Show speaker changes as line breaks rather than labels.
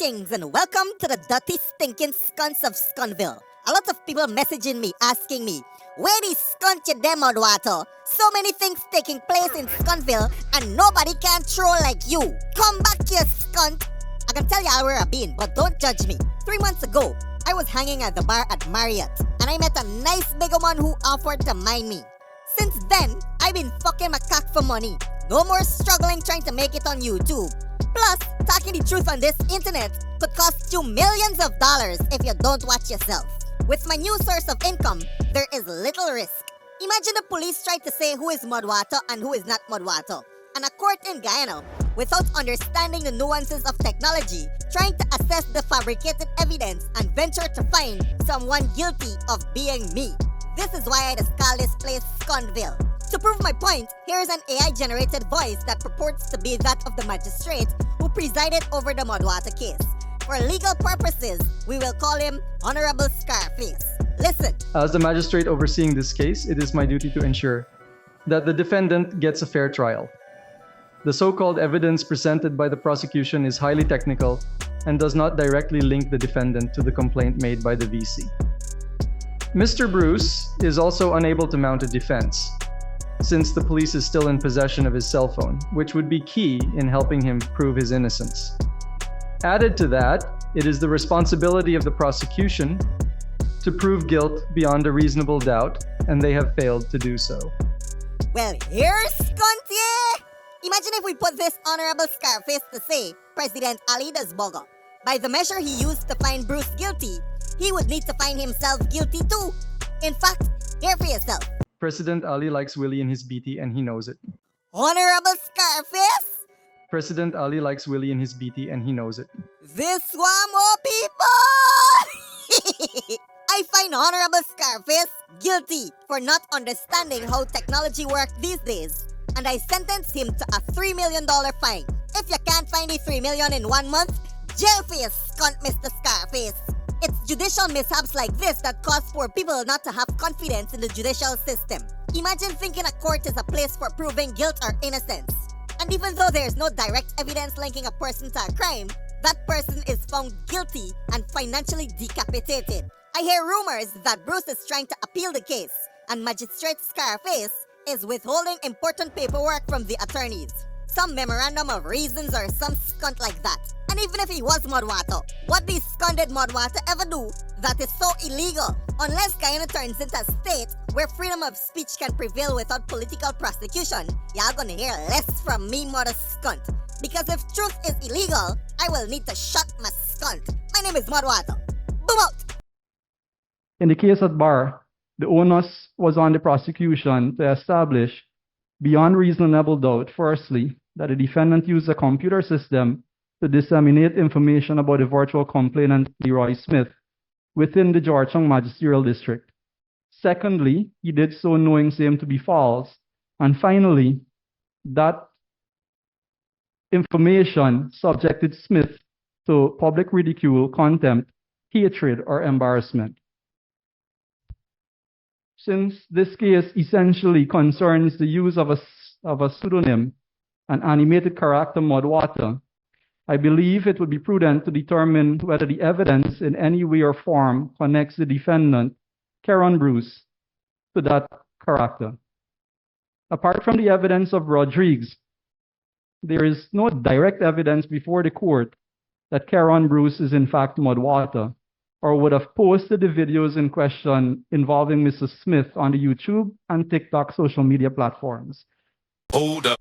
Greetings and welcome to the dirty stinking skunts of Scunville. A lot of people messaging me asking me, where the skunt you dem Mudwata? So many things taking place in Scunville and nobody can troll like you. Come back you skunt. I can tell you where I've been, but don't judge me. 3 months ago, I was hanging at the bar at Marriott and I met a nice big man who offered to mind me. Since then, I've been fucking my cock for money. No more struggling trying to make it on YouTube. Plus, talking the truth on this internet could cost you millions of dollars if you don't watch yourself. With my new source of income, there is little risk. Imagine the police try to say who is Mudwata and who is not Mudwata, and a court in Guyana, without understanding the nuances of technology, trying to assess the fabricated evidence and venture to find someone guilty of being me. This is why I just call this place Scunville. To prove my point, here is an AI-generated voice that purports to be that of the magistrate who presided over the Mudwata case. For legal purposes, we will call him Honorable Scarface. Listen.
As the magistrate overseeing this case, it is my duty to ensure that the defendant gets a fair trial. The so-called evidence presented by the prosecution is highly technical and does not directly link the defendant to the complaint made by the VC. Mr. Bruce is also unable to mount a defense, since the police is still in possession of his cell phone, which would be key in helping him prove his innocence. Added to that, it is the responsibility of the prosecution to prove guilt beyond a reasonable doubt, and they have failed to do so.
Well, here's skunt, yeah! Imagine if we put this Honorable Scarface to say President Ali does bugger. By the measure he used to find Bruce guilty, he would need to find himself guilty too. In fact, hear for yourself.
President Ali likes Willie in his BT and he knows it.
Honorable Scarface?
President Ali likes Willie in his BT and he knows it.
This one more people! I find Honorable Scarface guilty for not understanding how technology works these days, and I sentence him to a $3 million fine. If you can't find the $3 million in 1 month, jail for your skunt, Mr. Scarface. It's judicial mishaps like this that cause poor people not to have confidence in the judicial system. Imagine thinking a court is a place for proving guilt or innocence. And even though there's no direct evidence linking a person to a crime, that person is found guilty and financially decapitated. I hear rumors that Bruce is trying to appeal the case, and Magistrate Scarface is withholding important paperwork from the attorneys. Some memorandum of reasons or some skunt like that. And even if he was Mudwata, what the skunded Mudwata ever do that is so illegal? Unless Guyana turns into a state where freedom of speech can prevail without political prosecution, y'all gonna hear less from me, mother skunt. Because if truth is illegal, I will need to shut my skunt. My name is Mudwata. Boom out!
In the case at bar, the onus was on the prosecution to establish, beyond reasonable doubt, firstly, that the defendant used a computer system to disseminate information about the virtual complainant Leroy Smith within the Georgetown Magisterial District. Secondly, he did so knowing same to be false. And finally, that information subjected Smith to public ridicule, contempt, hatred, or embarrassment. Since this case essentially concerns the use of a pseudonym, an animated character Mudwata, I believe it would be prudent to determine whether the evidence in any way or form connects the defendant, Karen Bruce, to that character. Apart from the evidence of Rodriguez, there is no direct evidence before the court that Karen Bruce is in fact Mudwata, or would have posted the videos in question involving Mrs. Smith on the YouTube and TikTok social media platforms.
Hold up.